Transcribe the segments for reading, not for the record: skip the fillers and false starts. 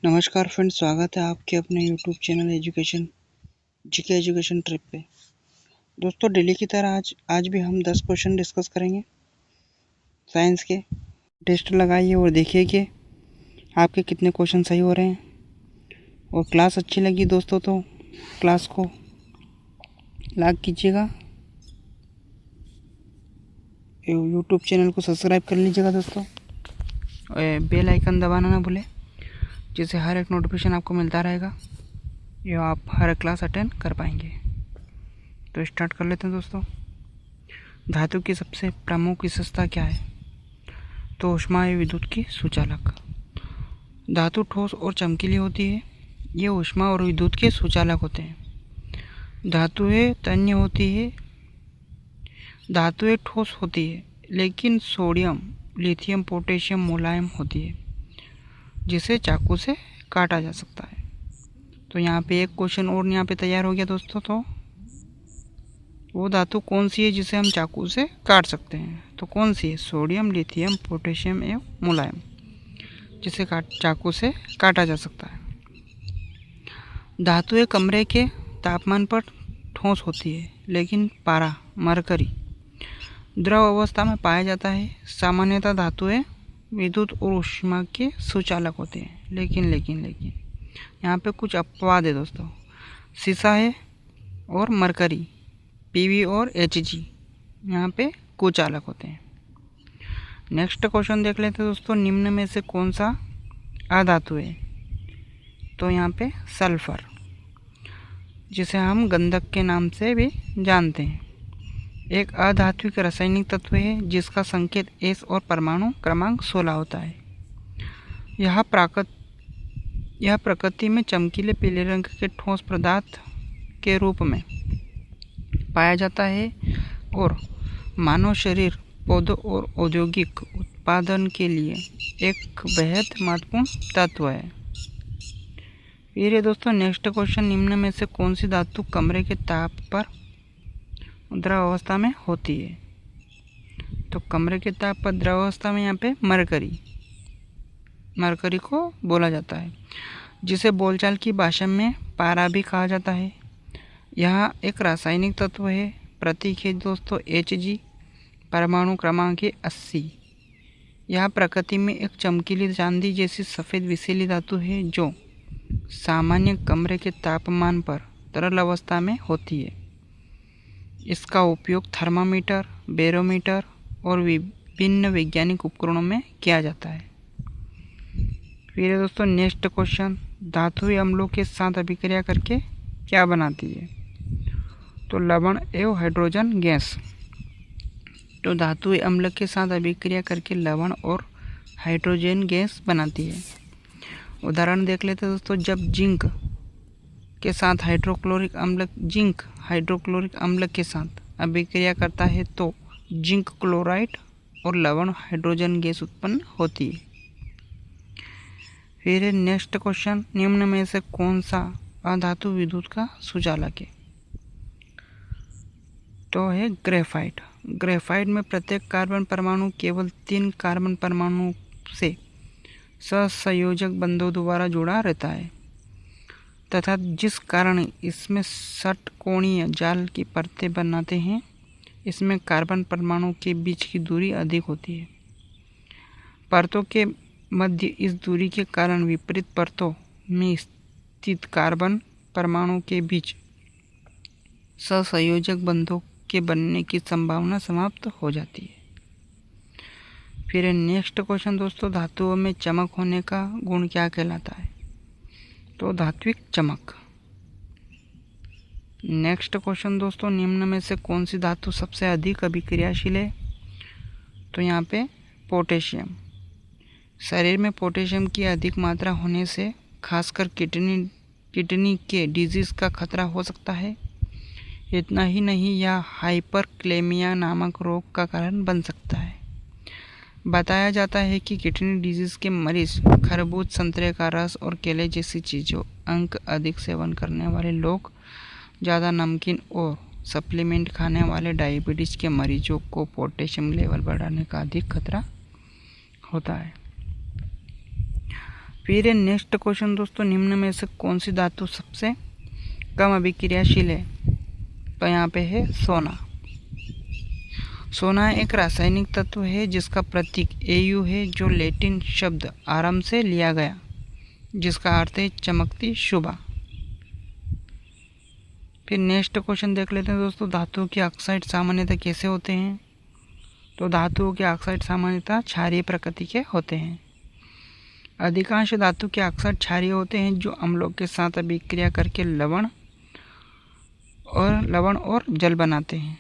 नमस्कार फ्रेंड्स, स्वागत है आपके अपने YouTube channel GK education trip पे। दोस्तों, डेली की तरह आज भी हम 10 क्वेश्चन डिस्कस करेंगे साइंस के। टेस्ट लगाइए और देखिए कि आपके कितने क्वेश्चन सही हो रहे हैं। और क्लास अच्छी लगी दोस्तों तो क्लास को लाइक कीजिएगा, यूट्यूब चैनल को सब्सक्राइब कर लीजिएगा दोस्तों, और बेल आइकन दबाना ना भूलें, जिससे हर एक नोटिफिकेशन आपको मिलता रहेगा, ये आप हर क्लास अटेंड कर पाएंगे। तो स्टार्ट कर लेते हैं दोस्तों। धातु की सबसे प्रमुख विशेषता क्या है? तो ऊष्मा एवं विद्युत की सुचालक। धातु ठोस और चमकीली होती है, ये ऊष्मा और विद्युत के सुचालक होते हैं। धातुएं तन्य होती है, धातुएं ठोस होती है, लेकिन सोडियम, लिथियम, पोटेशियम मुलायम होती है, जिसे चाकू से काटा जा सकता है। तो यहाँ पे एक क्वेश्चन और यहाँ पे तैयार हो गया दोस्तों। तो वो धातु कौन सी है जिसे हम चाकू से काट सकते हैं? तो कौन सी है? सोडियम, लिथियम, पोटेशियम एवं मुलायम, जिसे चाकू से काटा जा सकता है। धातुएं कमरे के तापमान पर ठोस होती है, लेकिन पारा, मरकरी द्रव अवस्था में पाया जाता है। सामान्यतः धातुएं विद्युत और ऊष्मा के सुचालक होते हैं, लेकिन यहाँ पे कुछ अपवाद है दोस्तों। सीसा है और मरकरी, पीवी और एचजी यहाँ पे कुचालक होते हैं। नेक्स्ट क्वेश्चन देख लेते हैं दोस्तों। निम्न में से कौन सा अधातु है? तो यहाँ पे सल्फर, जिसे हम गंधक के नाम से भी जानते हैं, एक अधात्विक रासायनिक तत्व है जिसका संकेत S और परमाणु क्रमांक 16 होता है। यह प्रकृति में चमकीले पीले रंग के ठोस पदार्थ के रूप में पाया जाता है और मानव शरीर, पौधों और औद्योगिक उत्पादन के लिए एक बेहद महत्वपूर्ण तत्व है। फिर ये दोस्तों नेक्स्ट क्वेश्चन। निम्न में से कौन सी धातु कमरे के ताप पर द्रव अवस्था में होती है? तो कमरे के ताप पर द्रव अवस्था में यहाँ पे मरकरी को बोला जाता है, जिसे बोलचाल की भाषा में पारा भी कहा जाता है। यह एक रासायनिक तत्व है। प्रतीक है दोस्तों Hg, परमाणु क्रमांक है 80। यह प्रकृति में एक चमकीली चांदी जैसी सफ़ेद विषैली धातु है जो सामान्य कमरे के तापमान पर तरल अवस्था में होती है। इसका उपयोग थर्मामीटर, बैरोमीटर और विभिन्न वैज्ञानिक उपकरणों में किया जाता है। फिर दोस्तों नेक्स्ट क्वेश्चन। धातुएं अम्लों के साथ अभिक्रिया करके क्या बनाती है? तो लवण एवं हाइड्रोजन गैस। तो धातुएं अम्ल के साथ अभिक्रिया करके लवण और हाइड्रोजन गैस बनाती है। उदाहरण देख लेते हैं दोस्तों। जब जिंक हाइड्रोक्लोरिक अम्ल के साथ अभिक्रिया करता है तो जिंक क्लोराइड और लवण हाइड्रोजन गैस उत्पन्न होती है। फिर नेक्स्ट क्वेश्चन। निम्न में से कौन सा अधातु विद्युत का सुचालक है? तो है ग्रेफाइट। ग्रेफाइट में प्रत्येक कार्बन परमाणु केवल 3 कार्बन परमाणु से सहसंयोजक बंधों द्वारा जुड़ा रहता है तथा जिस कारण इसमें षटकोणीय जाल की परतें बनाते हैं, इसमें कार्बन परमाणु के बीच की दूरी अधिक होती है। परतों के मध्य इस दूरी के कारण विपरीत परतों में स्थित कार्बन परमाणु के बीच सहसंयोजक बंधों के बनने की संभावना समाप्त हो जाती है। फिर नेक्स्ट क्वेश्चन दोस्तों। धातुओं में चमक होने का गुण क्या कहलाता है? तो धात्विक चमक। नेक्स्ट क्वेश्चन दोस्तों। निम्न में से कौन सी धातु सबसे अधिक अभिक्रियाशील है? तो यहाँ पे पोटेशियम। शरीर में पोटेशियम की अधिक मात्रा होने से खासकर किडनी के डिजीज का खतरा हो सकता है। इतना ही नहीं, यह हाइपरक्लेमिया नामक रोग का कारण बन सकता है। बताया जाता है कि किडनी डिजीज के मरीज खरबूज, संतरे का रस और केले जैसी चीज़ों अंक अधिक सेवन करने वाले लोग, ज़्यादा नमकीन और सप्लीमेंट खाने वाले डायबिटीज़ के मरीजों को पोटेशियम लेवल बढ़ाने का अधिक खतरा होता है। फिर नेक्स्ट क्वेश्चन दोस्तों, निम्न में से कौन सी धातु सबसे कम अभिक्रियाशील है? तो यहाँ पे है सोना। सोना एक रासायनिक तत्व है जिसका प्रतीक Au है, जो लैटिन शब्द आराम से लिया गया, जिसका अर्थ है चमकती शुभा। फिर नेक्स्ट क्वेश्चन देख लेते हैं दोस्तों, धातुओं के ऑक्साइड सामान्यतः कैसे होते हैं? तो धातुओं के ऑक्साइड सामान्यतः क्षारीय प्रकृति के होते हैं। अधिकांश धातु के ऑक्साइड क्षारीय होते हैं, जो अम्लों के साथ अभिक्रिया करके लवण और जल बनाते हैं।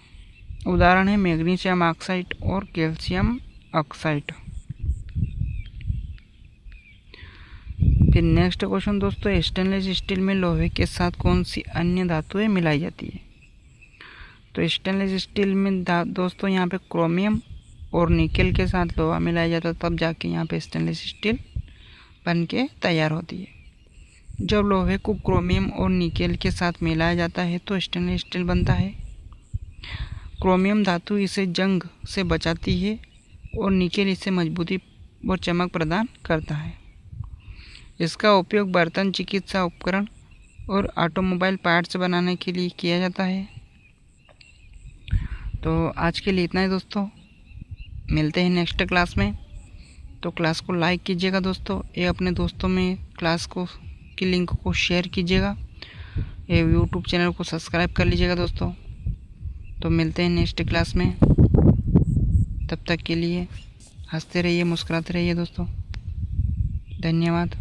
उदाहरण है मैग्नीशियम ऑक्साइड और कैल्शियम ऑक्साइड। फिर नेक्स्ट क्वेश्चन दोस्तों, स्टेनलेस स्टील में लोहे के साथ कौन सी अन्य धातुएं मिलाई जाती है? तो स्टेनलेस स्टील में दोस्तों यहाँ पे क्रोमियम और निकेल के साथ लोहा मिलाया जाता है, तब जाके यहाँ पे स्टेनलेस स्टील बन के तैयार होती है। जब लोहे को क्रोमियम और निकेल के साथ मिलाया जाता है तो स्टेनलेस स्टील बनता है। क्रोमियम धातु इसे जंग से बचाती है और निकेल इसे मजबूती और चमक प्रदान करता है। इसका उपयोग बर्तन, चिकित्सा उपकरण और ऑटोमोबाइल पार्ट्स बनाने के लिए किया जाता है। तो आज के लिए इतना ही दोस्तों, मिलते हैं नेक्स्ट क्लास में। तो क्लास को लाइक कीजिएगा दोस्तों, ये अपने दोस्तों में क्लास को की लिंक को शेयर कीजिएगा, ये यूट्यूब चैनल को सब्सक्राइब कर लीजिएगा दोस्तों। तो मिलते हैं नेक्स्ट क्लास में, तब तक के लिए हंसते रहिए, मुस्कुराते रहिए दोस्तों। धन्यवाद।